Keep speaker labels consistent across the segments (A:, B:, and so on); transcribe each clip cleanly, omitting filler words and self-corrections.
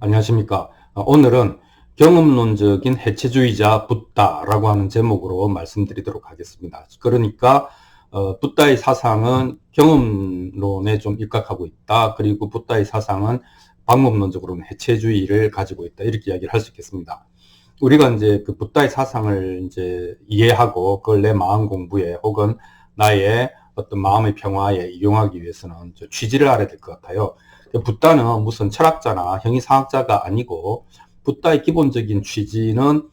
A: 안녕하십니까. 오늘은 경험론적인 해체주의자 붓다라고 하는 제목으로 말씀드리도록 하겠습니다. 그러니까 붓다의 사상은 경험론에 좀 입각하고 있다. 그리고 붓다의 사상은 방법론적으로는 해체주의를 가지고 있다. 이렇게 이야기를 할 수 있겠습니다. 우리가 이제 그 붓다의 사상을 이제 이해하고 그걸 내 마음 공부에 혹은 나의 어떤 마음의 평화에 이용하기 위해서는 취지를 알아야 될 것 같아요. 붓다는 무슨 철학자나 형이상학자가 아니고 붓다의 기본적인 취지는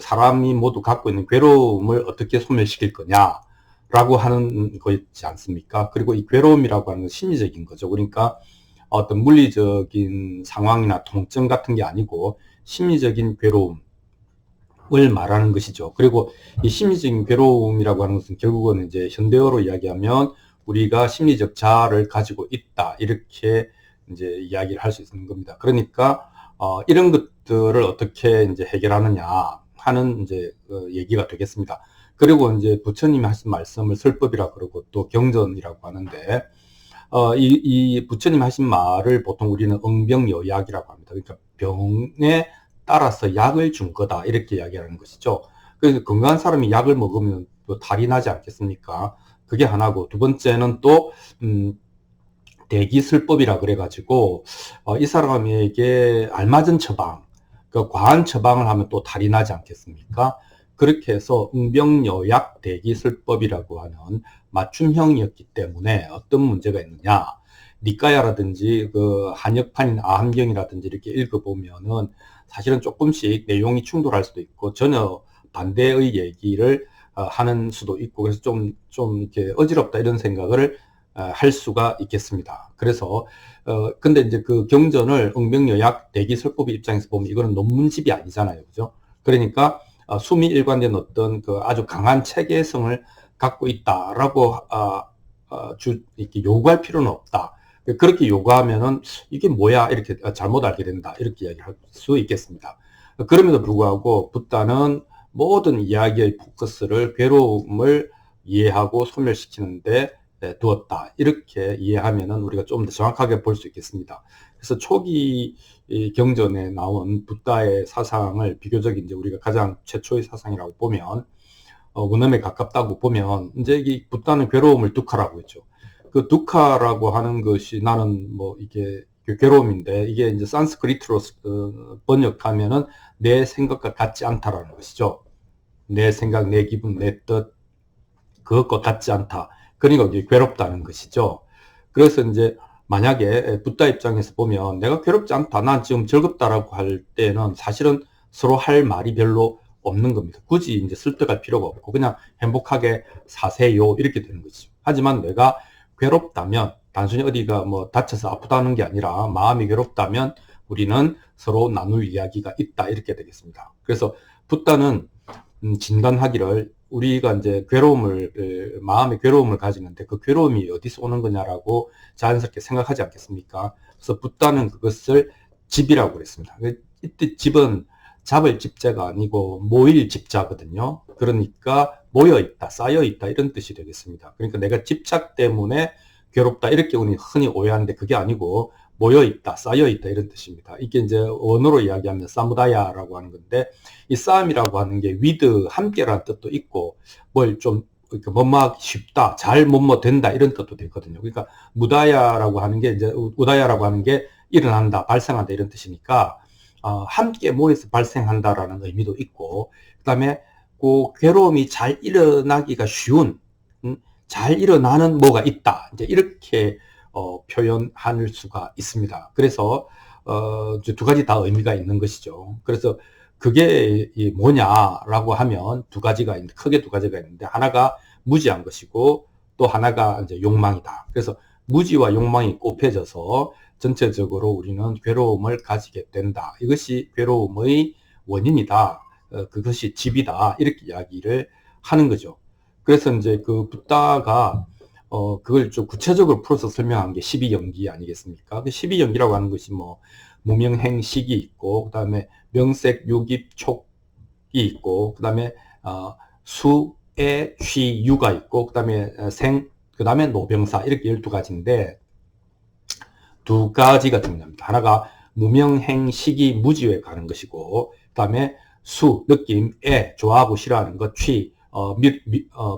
A: 사람이 모두 갖고 있는 괴로움을 어떻게 소멸시킬 거냐라고 하는 거있지 않습니까? 그리고 이 괴로움이라고 하는 건 심리적인 거죠. 그러니까 어떤 물리적인 상황이나 통증 같은 게 아니고 심리적인 괴로움을 말하는 것이죠. 그리고 이 심리적인 괴로움이라고 하는 것은 결국은 이제 현대어로 이야기하면 우리가 심리적 자아를 가지고 있다. 이렇게 이제 이야기를 할 수 있는 겁니다. 그러니까 이런 것들을 어떻게 이제 해결하느냐 하는 이제 얘기가 되겠습니다. 그리고 이제 부처님이 하신 말씀을 설법이라 그러고 또 경전이라고 하는데 이 부처님 하신 말을 보통 우리는 응병여약이라고 합니다. 그러니까 병에 따라서 약을 준 거다 이렇게 이야기하는 것이죠. 그래서 건강한 사람이 약을 먹으면 또 탈이 나지 않겠습니까? 그게 하나고, 두 번째는 또 대기술법이라 그래가지고 이 사람에게 알맞은 처방, 그 과한 처방을 하면 또 탈이 나지 않겠습니까? 그렇게 해서 응병여약 대기술법이라고 하는 맞춤형이었기 때문에 어떤 문제가 있느냐, 니까야라든지 그 한역판인 아함경이라든지 이렇게 읽어보면은 사실은 조금씩 내용이 충돌할 수도 있고 전혀 반대의 얘기를 하는 수도 있고, 그래서 좀 이렇게 어지럽다 이런 생각을 할 수가 있겠습니다. 그래서 근데 이제 그 경전을 응명여약 대기설법의 입장에서 보면 이거는 논문집이 아니잖아요, 그죠? 그러니까 수미 일관된 어떤 그 아주 강한 체계성을 갖고 있다라고 이렇게 요구할 필요는 없다. 그렇게 요구하면은 이게 뭐야 이렇게 잘못 알게 된다 이렇게 이야기할 수 있겠습니다. 그럼에도 불구하고 붓다는 모든 이야기의 포커스를 괴로움을 이해하고 소멸시키는데 두었다. 이렇게 이해하면은 우리가 좀 더 정확하게 볼 수 있겠습니다. 그래서 초기 경전에 나온 붓다의 사상을 비교적 이제 우리가 가장 최초의 사상이라고 보면 원음에 가깝다고 보면 이제 이 붓다는 괴로움을 두카라고 했죠. 그 두카라고 하는 것이 나는 뭐 이게 괴로움인데 이게 이제 산스크리트로 번역하면은 내 생각과 같지 않다라는 것이죠. 내 생각, 내 기분, 내 뜻, 그것과 같지 않다. 그러니까 이게 괴롭다는 것이죠. 그래서 이제 만약에 붓다 입장에서 보면 내가 괴롭지 않다, 난 지금 즐겁다라고 할 때는 사실은 서로 할 말이 별로 없는 겁니다. 굳이 이제 설득할 필요가 없고 그냥 행복하게 사세요 이렇게 되는 거죠. 하지만 내가 괴롭다면 단순히 어디가 뭐 다쳐서 아프다는 게 아니라 마음이 괴롭다면 우리는 서로 나눌 이야기가 있다 이렇게 되겠습니다. 그래서 붓다는 진단하기를 우리가 이제 마음의 괴로움을 가지는데 그 괴로움이 어디서 오는 거냐라고 자연스럽게 생각하지 않겠습니까? 그래서 붓다는 그것을 집이라고 그랬습니다. 이때 집은 잡을 집자가 아니고 모일 집자거든요. 그러니까 모여있다, 쌓여있다 이런 뜻이 되겠습니다. 그러니까 내가 집착 때문에 괴롭다 이렇게 흔히 오해하는데 그게 아니고 모여있다, 쌓여있다 이런 뜻입니다. 이게 이제 원어로 이야기하면 사무다야라고 하는 건데 이 싸움이라고 하는 게 위드, 함께라는 뜻도 있고 뭘 좀 뭐뭐 쉽다, 잘 뭐뭐 된다 이런 뜻도 되거든요. 그러니까 무다야라고 하는 게 이제 우다야라고 하는 게 일어난다, 발생한다 이런 뜻이니까 함께 모여서 발생한다라는 의미도 있고 그다음에 그 괴로움이 잘 일어나기가 쉬운 잘 일어나는 뭐가 있다. 이제 이렇게 표현할 수가 있습니다. 그래서 두 가지 다 의미가 있는 것이죠. 그래서 그게 뭐냐라고 하면 두 가지가 있는데 크게 두 가지가 있는데 하나가 무지한 것이고 또 하나가 이제 욕망이다. 그래서 무지와 욕망이 곱해져서 전체적으로 우리는 괴로움을 가지게 된다. 이것이 괴로움의 원인이다. 그것이 집이다. 이렇게 이야기를 하는 거죠. 그래서 이제 그 붓다가 그걸 좀 구체적으로 풀어서 설명한 게 12연기 아니겠습니까? 그 12연기라고 하는 것이 뭐 무명행식이 있고 그다음에 명색, 유깁, 촉이 있고 그다음에 수애, 쉬, 유가 있고 그다음에 그다음에 노병사 이렇게 12가지인데 두 가지가 중요합니다. 하나가 무명행식이 무지에 가는 것이고, 그 다음에 수, 느낌, 좋아하고 싫어하는 것,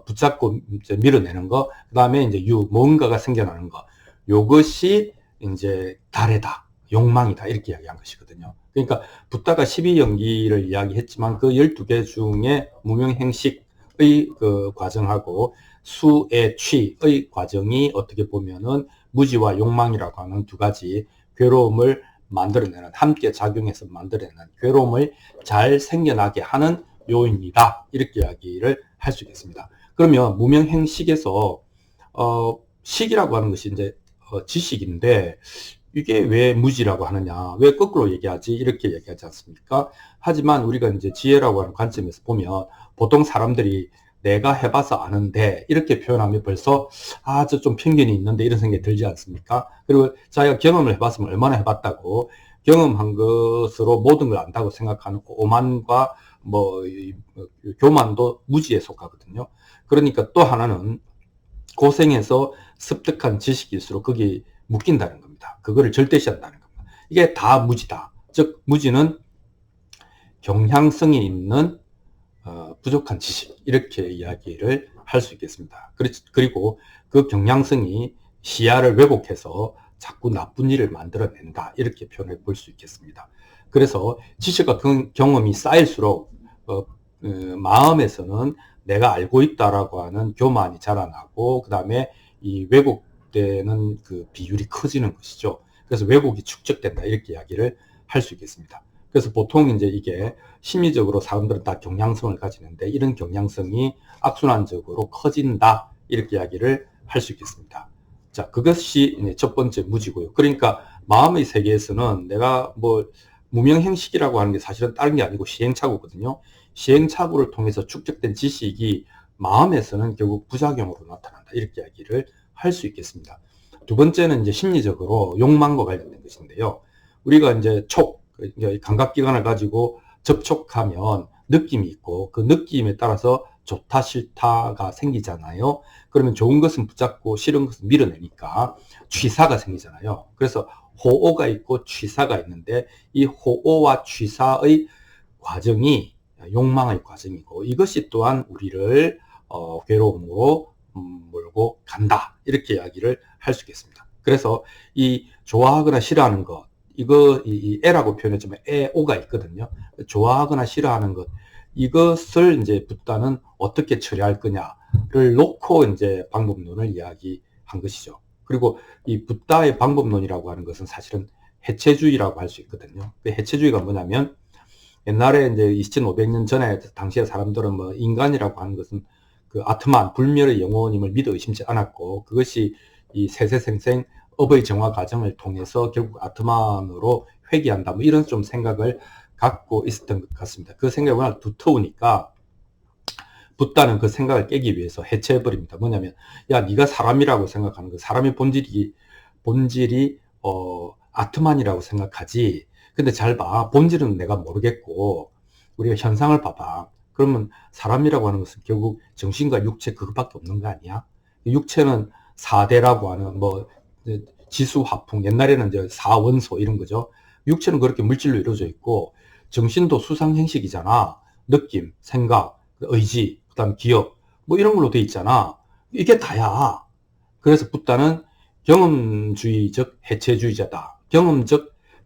A: 붙잡고 이제 밀어내는 거, 그 다음에 이제 뭔가가 생겨나는 거, 요것이 이제 달해다, 욕망이다, 이렇게 이야기한 것이거든요. 그러니까 붓다가 12연기를 이야기했지만 그 12개 중에 무명행식의 그 과정하고 수의 취의 과정이 어떻게 보면은 무지와 욕망이라고 하는 두 가지 괴로움을 만들어내는, 함께 작용해서 만들어내는 괴로움을 잘 생겨나게 하는 요인이다, 이렇게 이야기를 할 수 있겠습니다. 그러면 무명행식에서 식이라고 하는 것이 이제 지식인데, 이게 왜 무지라고 하느냐, 왜 거꾸로 얘기하지, 이렇게 얘기하지 않습니까? 하지만 우리가 이제 지혜라고 하는 관점에서 보면 보통 사람들이 내가 해봐서 아는데 이렇게 표현하면 벌써 저 좀 편견이 있는데 이런 생각이 들지 않습니까? 그리고 자기가 경험을 해봤으면 얼마나 해봤다고, 경험한 것으로 모든 걸 안다고 생각하는 오만과 교만도 무지에 속하거든요. 그러니까 또 하나는 고생해서 습득한 지식일수록 거기 묶인다는 겁니다. 그거를 절대시한다는 겁니다. 이게 다 무지다. 즉 무지는 경향성이 있는 부족한 지식, 이렇게 이야기를 할 수 있겠습니다. 그리고 그 경향성이 시야를 왜곡해서 자꾸 나쁜 일을 만들어낸다, 이렇게 표현해 볼 수 있겠습니다. 그래서 지식과 경험이 쌓일수록 마음에서는 내가 알고 있다라고 하는 교만이 자라나고, 그 다음에 이 왜곡되는 그 비율이 커지는 것이죠. 그래서 왜곡이 축적된다, 이렇게 이야기를 할 수 있겠습니다. 그래서 보통 이제 이게 심리적으로 사람들은 다 경향성을 가지는데, 이런 경향성이 악순환적으로 커진다, 이렇게 이야기를 할 수 있겠습니다. 자, 그것이 첫 번째 무지고요. 그러니까 마음의 세계에서는 내가 무명행식이라고 하는 게 사실은 다른 게 아니고 시행착오거든요. 시행착오를 통해서 축적된 지식이 마음에서는 결국 부작용으로 나타난다, 이렇게 이야기를 할 수 있겠습니다. 두 번째는 이제 심리적으로 욕망과 관련된 것인데요. 우리가 이제 감각기관을 가지고 접촉하면 느낌이 있고, 그 느낌에 따라서 좋다 싫다가 생기잖아요. 그러면 좋은 것은 붙잡고 싫은 것은 밀어내니까 취사가 생기잖아요. 그래서 호오가 있고 취사가 있는데, 이 호오와 취사의 과정이 욕망의 과정이고, 이것이 또한 우리를 괴로움으로 몰고 간다, 이렇게 이야기를 할 수 있겠습니다. 그래서 이 좋아하거나 싫어하는 것, 이 애라고 표현했지만 오가 있거든요. 좋아하거나 싫어하는 것, 이것을 이제 붓다는 어떻게 처리할 거냐를 놓고 이제 방법론을 이야기한 것이죠. 그리고 이 붓다의 방법론이라고 하는 것은 사실은 해체주의라고 할 수 있거든요. 그 해체주의가 뭐냐면, 옛날에 이제 2500년 전에 당시에 사람들은 인간이라고 하는 것은 그 아트만, 불멸의 영혼임을 믿어 의심치 않았고, 그것이 이 세세생생 업의 정화 과정을 통해서 결국 아트만으로 회귀한다, 이런 좀 생각을 갖고 있었던 것 같습니다. 그 생각이 워낙 두터우니까 붓다는 그 생각을 깨기 위해서 해체해버립니다. 뭐냐면, 야, 네가 사람이라고 생각하는 거, 사람의 본질이 아트만이라고 생각하지. 근데 잘 봐, 본질은 내가 모르겠고, 우리가 현상을 봐봐. 그러면 사람이라고 하는 것은 결국 정신과 육체 그것밖에 없는 거 아니야? 육체는 4대라고 하는 지수, 화풍, 옛날에는 이제 4원소 이런 거죠. 육체는 그렇게 물질로 이루어져 있고, 정신도 수상행식이잖아. 느낌, 생각, 의지, 그 다음 기억, 이런 걸로 돼 있잖아. 이게 다야. 그래서 붓다는 경험주의적 해체주의자다.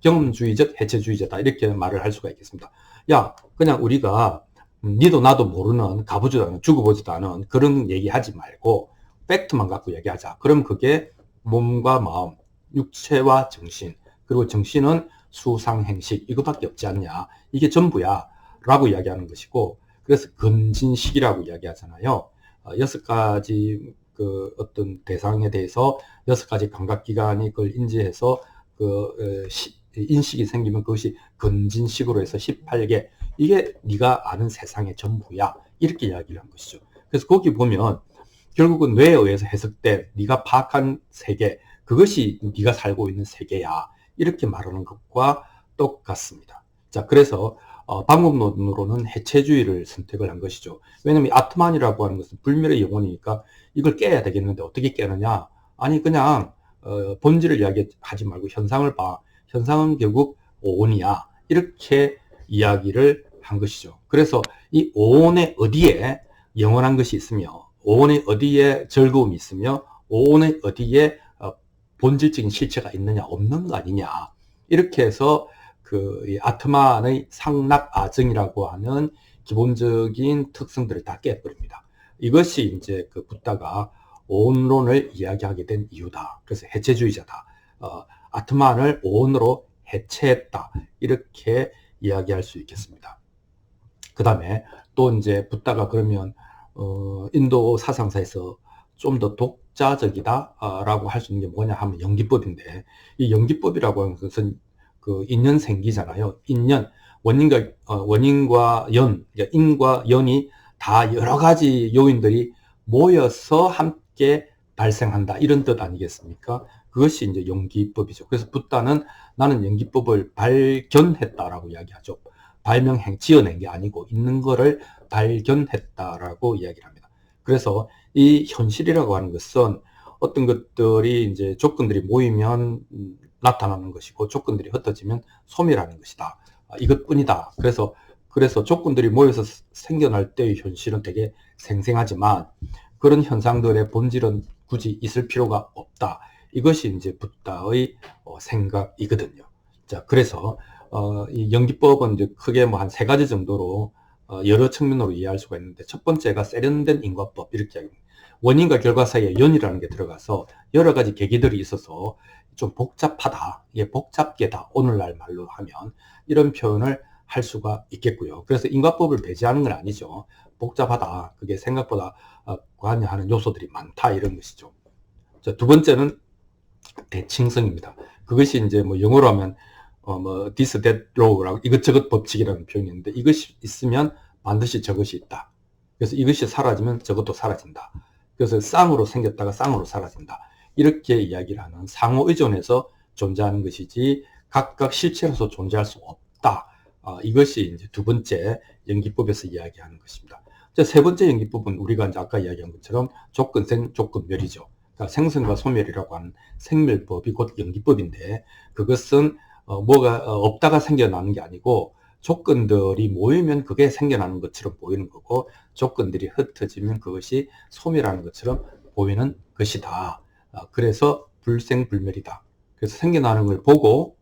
A: 경험주의적 해체주의자다, 이렇게 말을 할 수가 있겠습니다. 야, 그냥 우리가 니도 나도 모르는, 가보지도 않은, 죽어보지도 않은 그런 얘기하지 말고 팩트만 갖고 얘기하자. 그럼 그게 몸과 마음, 육체와 정신, 그리고 정신은 수상행식, 이거밖에 없지 않냐, 이게 전부야 라고 이야기하는 것이고, 그래서 근진식이라고 이야기하잖아요. 6가지 그 어떤 대상에 대해서 6가지 감각기관이 그걸 인지해서 인식이 생기면 그것이 근진식으로 해서 18개, 이게 네가 아는 세상의 전부야, 이렇게 이야기를 한 것이죠. 그래서 거기 보면 결국은 뇌에 의해서 해석된 네가 파악한 세계, 그것이 네가 살고 있는 세계야, 이렇게 말하는 것과 똑같습니다. 자, 그래서 방법론으로는 해체주의를 선택을 한 것이죠. 왜냐하면 아트만이라고 하는 것은 불멸의 영혼이니까 이걸 깨야 되겠는데 어떻게 깨느냐? 아니, 그냥 본질을 이야기하지 말고 현상을 봐. 현상은 결국 오온이야. 이렇게 이야기를 한 것이죠. 그래서 이 오온의 어디에 영원한 것이 있으며, 오온의 어디에 즐거움이 있으며, 오온의 어디에 본질적인 실체가 있느냐, 없는 거 아니냐. 이렇게 해서 이 아트만의 상락아정이라고 하는 기본적인 특성들을 다 깨버립니다. 이것이 이제 그 붓다가 오온론을 이야기하게 된 이유다. 그래서 해체주의자다. 아트만을 오온으로 해체했다. 이렇게 이야기할 수 있겠습니다. 그 다음에 또 이제 붓다가 그러면 인도 사상사에서 좀 더 독자적이다 라고 할 수 있는 게 뭐냐 하면 연기법인데, 이 연기법이라고 하는 것은 그 인연생기잖아요. 인연, 원인과 연, 인과 연이 다 여러 가지 요인들이 모여서 함께 발생한다. 이런 뜻 아니겠습니까? 그것이 이제 연기법이죠. 그래서 붓다는 나는 연기법을 발견했다라고 이야기하죠. 발명행, 지어낸 게 아니고 있는 거를 발견했다라고 이야기를 합니다. 그래서 이 현실이라고 하는 것은 어떤 것들이 이제 조건들이 모이면 나타나는 것이고 조건들이 흩어지면 소멸하는 것이다. 이것뿐이다. 그래서 조건들이 모여서 생겨날 때의 현실은 되게 생생하지만 그런 현상들의 본질은 굳이 있을 필요가 없다. 이것이 이제 붓다의 생각이거든요. 자, 그래서 이 연기법은 이제 크게 뭐 한 세 가지 정도로 여러 측면으로 이해할 수가 있는데, 첫 번째가 세련된 인과법, 이렇게 이야기합니다. 원인과 결과 사이에 연이라는 게 들어가서 여러 가지 계기들이 있어서 좀 복잡하다, 이게 복잡계다, 오늘날 말로 하면 이런 표현을 할 수가 있겠고요. 그래서 인과법을 배제하는 건 아니죠. 복잡하다, 그게 생각보다 관여하는 요소들이 많다, 이런 것이죠. 자, 두 번째는 대칭성입니다. 그것이 이제 뭐 영어로 하면 뭐 this, that, law라고 이것저것 법칙이라는 표현이 있는데, 이것이 있으면 반드시 저것이 있다. 그래서 이것이 사라지면 저것도 사라진다. 그래서 쌍으로 생겼다가 쌍으로 사라진다. 이렇게 이야기를 하는 상호 의존해서 존재하는 것이지 각각 실체로서 존재할 수 없다. 이것이 이제 두 번째 연기법에서 이야기하는 것입니다. 세 번째 연기법은 우리가 이제 아까 이야기한 것처럼 조건생, 조건멸이죠. 그러니까 생성과 소멸이라고 하는 생멸법이 곧 연기법인데, 그것은 뭐가 없다가 생겨나는 게 아니고 조건들이 모이면 그게 생겨나는 것처럼 보이는 거고, 조건들이 흩어지면 그것이 소멸하는 것처럼 보이는 것이다. 그래서 불생불멸이다. 그래서 생겨나는 걸 보고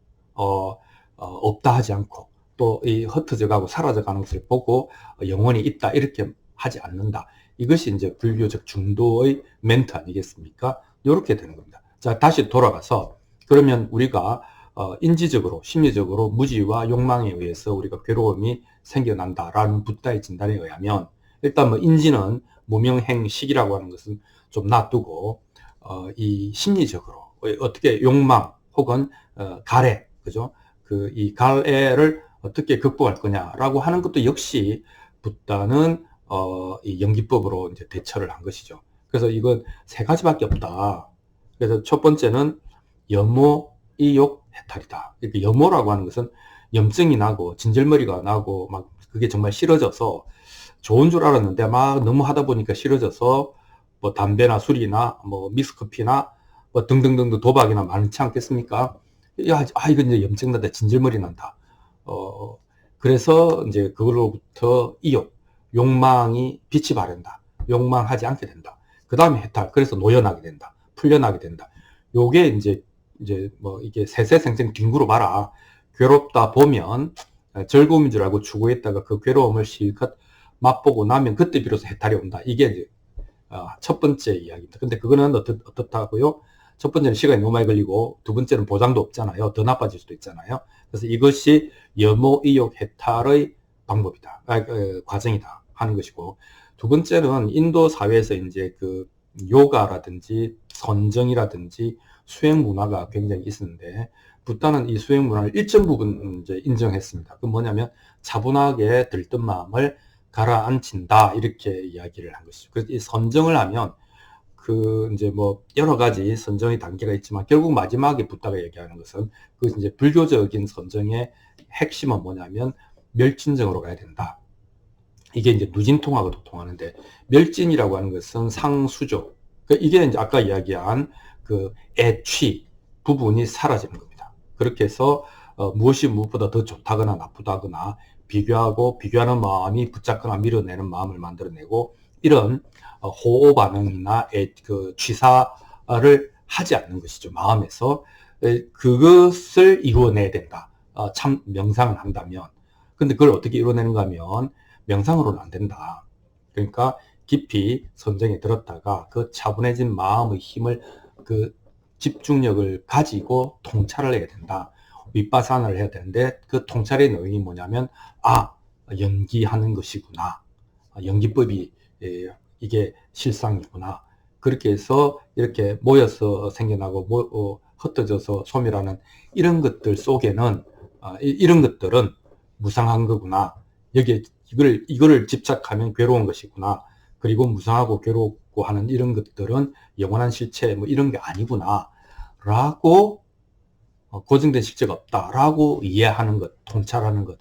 A: 없다 하지 않고, 또 이 흩어져 가고 사라져 가는 것을 보고 영원히 있다 이렇게 하지 않는다. 이것이 이제 불교적 중도의 멘트 아니겠습니까? 이렇게 되는 겁니다. 자, 다시 돌아가서 그러면 우리가 인지적으로, 심리적으로 무지와 욕망에 의해서 우리가 괴로움이 생겨난다라는 붓다의 진단에 의하면, 일단 뭐 인지는 무명행식이라고 하는 것은 좀 놔두고 이 심리적으로 어떻게 욕망 혹은 가래, 그죠? 이 가래를 어떻게 극복할 거냐라고 하는 것도 역시 붓다는 이 연기법으로 이제 대처를 한 것이죠. 그래서 이건 세 가지밖에 없다. 그래서 첫 번째는 염오, 이욕, 해탈이다. 이렇게 염오라고 하는 것은 염증이 나고 진절머리가 나고 막 그게 정말 싫어져서 좋은 줄 알았는데 막 너무 하다 보니까 싫어져서 뭐 담배나 술이나 뭐 믹스커피나 뭐 등등등등 도박이나 많지 않겠습니까? 야, 이거 이제 염증 난다, 진절머리 난다. 그래서 이제 그걸로부터 이욕, 욕망이 빛이 바른다. 욕망하지 않게 된다. 그 다음에 해탈, 그래서 노연하게 된다. 풀려나게 된다. 요게 이제 뭐 이게 세세생생 뒹굴어 봐라. 괴롭다 보면 즐거움인 줄 알고 추구했다가 그 괴로움을 실컷 맛보고 나면 그때 비로소 해탈이 온다. 이게 이제 첫 번째 이야기입니다. 근데 그거는 어떻다고요? 첫 번째는 시간이 너무 많이 걸리고, 두 번째는 보장도 없잖아요. 더 나빠질 수도 있잖아요. 그래서 이것이 염오, 이욕, 해탈의 방법이다. 과정이다 하는 것이고, 두 번째는 인도 사회에서 이제 그 요가라든지 선정이라든지 수행 문화가 굉장히 있었는데, 붓다는 이 수행 문화를 일정 부분 이제 인정했습니다. 그 뭐냐면 차분하게 들뜬 마음을 가라앉힌다, 이렇게 이야기를 한 것이죠. 그래서 이 선정을 하면 이제 뭐 여러 가지 선정의 단계가 있지만 결국 마지막에 붓다가 얘기하는 것은 그 이제 불교적인 선정의 핵심은 뭐냐면 멸진정으로 가야 된다. 이게 이제 누진통하고도 통하는데, 멸진이라고 하는 것은 상수죠. 이게 이제 아까 이야기한 그 애취 부분이 사라지는 겁니다. 그렇게 해서 무엇이 무엇보다 더 좋다거나 나쁘다거나 비교하는 마음이 붙잡거나 밀어내는 마음을 만들어내고 이런 호호 반응이나 취사를 하지 않는 것이죠. 마음에서 그것을 이루어내야 된다. 참 명상을 한다면. 근데 그걸 어떻게 이루어내는가 하면 명상으로는 안 된다. 그러니까 깊이 선정에 들었다가 그 차분해진 마음의 힘을 그 집중력을 가지고 통찰을 해야 된다. 윗바산을 해야 되는데 그 통찰의 내용이 뭐냐면 연기하는 것이구나. 연기법이 이게 실상이구나. 그렇게 해서 이렇게 모여서 생겨나고 흩어져서 소멸하는 이런 것들 속에는 이런 것들은 무상한 거구나. 여기에 이거를 집착하면 괴로운 것이구나. 그리고 무상하고 괴롭고 하는 이런 것들은 영원한 실체 뭐 이런 게 아니구나. 라고 고정된 실체가 없다라고 이해하는 것, 통찰하는 것,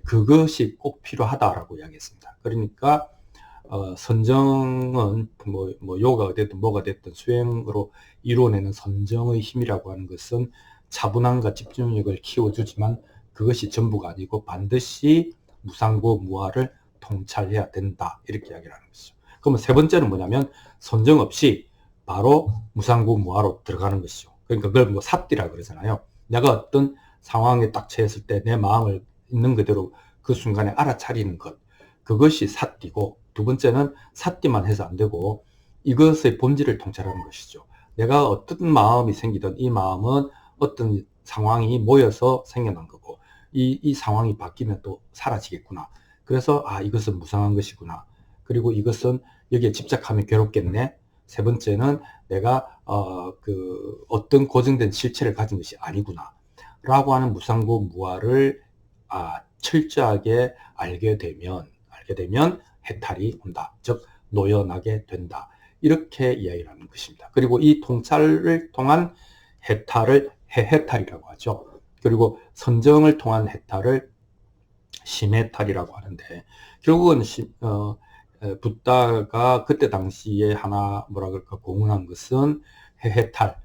A: 그것이 꼭 필요하다라고 이야기했습니다. 그러니까 선정은 뭐 요가가 됐든 뭐가 됐든 수행으로 이루어내는 선정의 힘이라고 하는 것은 차분함과 집중력을 키워주지만 그것이 전부가 아니고 반드시 무상고 무아를 통찰해야 된다 이렇게 이야기를 하는 것이죠. 그러면 세 번째는 뭐냐면 선정 없이 바로 무상고 무아로 들어가는 것이죠. 그러니까 그걸 뭐 삿띠라 그러잖아요. 내가 어떤 상황에 딱 처했을 때 내 마음을 있는 그대로 그 순간에 알아차리는 것, 그것이 삿띠고, 두 번째는 삿띠만 해서 안 되고 이것의 본질을 통찰하는 것이죠. 내가 어떤 마음이 생기든 이 마음은 어떤 상황이 모여서 생겨난 거고 이 상황이 바뀌면 또 사라지겠구나. 그래서 이것은 무상한 것이구나. 그리고 이것은 여기에 집착하면 괴롭겠네. 세 번째는 내가 어떤 고정된 실체를 가진 것이 아니구나 라고 하는 무상고 무아를 철저하게 알게 되면 해탈이 온다. 즉 노연하게 된다. 이렇게 이야기를 하는 것입니다. 그리고 이 통찰을 통한 해탈을 해해탈이라고 하죠. 그리고 선정을 통한 해탈을 심해탈이라고 하는데 결국은 붓다가 그때 당시에 하나 뭐라 그럴까 공언한 것은 해해탈,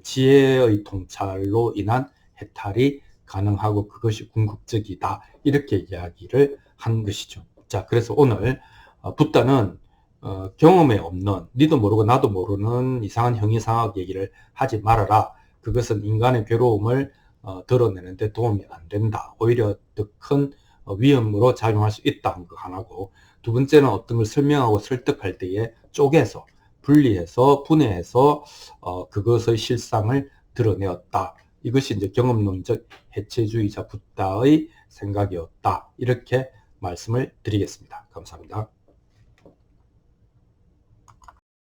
A: 지혜의 통찰로 인한 해탈이 가능하고 그것이 궁극적이다 이렇게 이야기를 한 것이죠. 자, 그래서 오늘 붓다는 경험에 없는 니도 모르고 나도 모르는 이상한 형이상학 얘기를 하지 말아라. 그것은 인간의 괴로움을 드러내는데 도움이 안 된다. 오히려 더 큰 위험으로 작용할 수 있다는 거 하나고, 두 번째는 어떤 걸 설명하고 설득할 때에 쪼개서 분리해서 분해해서 그것의 실상을 드러내었다. 이것이 이제 경험론적 해체주의자 붓다의 생각이었다. 이렇게 말씀을 드리겠습니다. 감사합니다.